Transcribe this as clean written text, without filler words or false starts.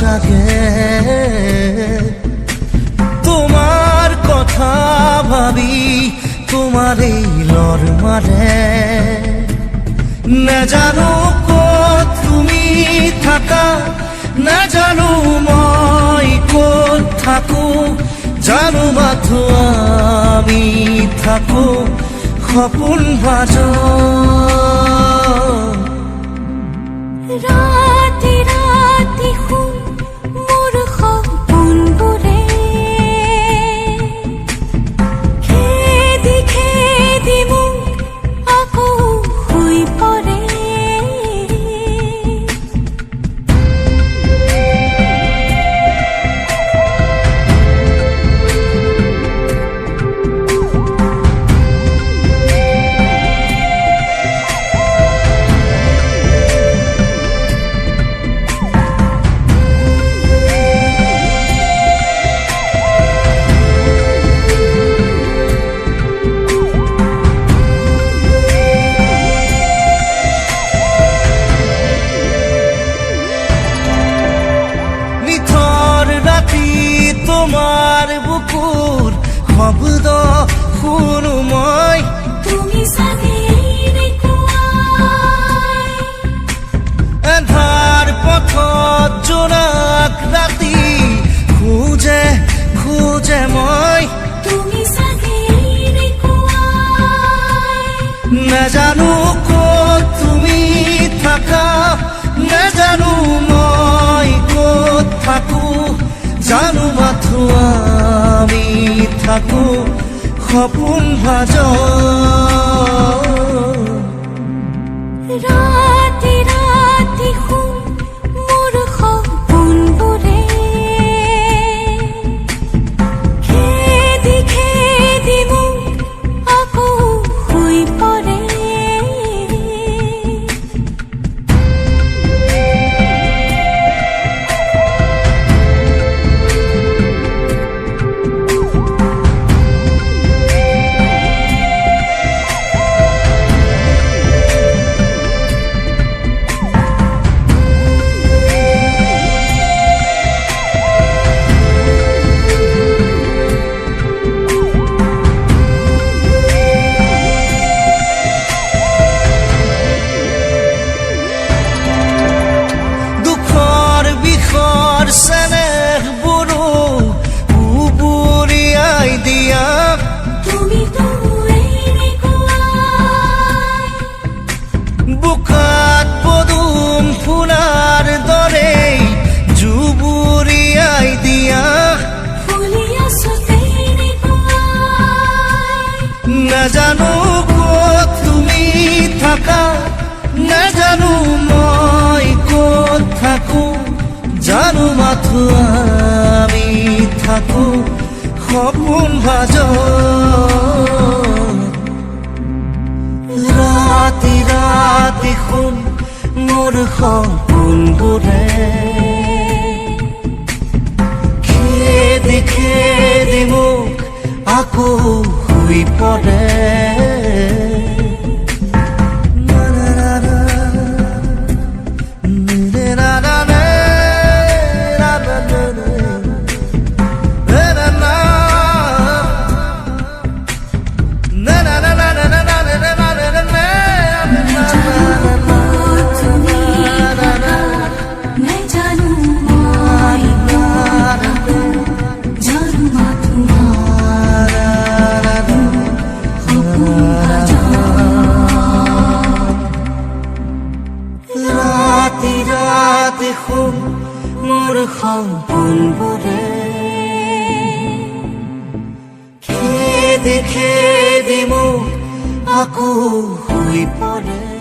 লাগে তোমার কথা ভাবি তোমার এই লর মারে না জানো কত তুমি থাকা না জানো মই কত থাকো জানো মাথো আমি থাকো সপোন বাজ রাতি রাতি শুন মোৰ সপোনবোৰে খেদি খেদি মোক আকৌ শুই পৰে তোমাৰ বুকুৰ শব্দ শুনো মই তুমি চাগে এন্ধাৰ পথত জোনাক ৰাতি খোজে খোজে মই তুমি চাগে নাজানো ক'ত তুমি থাকা নাজানো মই ক'ত থাকো জানো মাথো আমি থাকো সপোন ভাজ ৰাতি ৰাতি শুন মোৰ সপোনবোৰে খেদি খেদি মোক আকৌ শুই পৰে চেনেহ বুড়ো উবুৰিয়াই দিয়া তুমি বোকাত পদুম ফুলাৰ দৰে জুবুৰিয়াই দিয়া নাজানো ক'ত তুমি থাকা নাজানো মই ক'ত থাকো জানো মাথো আমি থাকো সপোন ভাজ ৰাতি ৰাতি শুন মোৰ সপোনবোৰে খেদি খেদি মোক আকৌ শুই পৰে দেখোন মোৰ সপোনবোৰে খেদি খেদি মোক আকৌ শুই পৰে।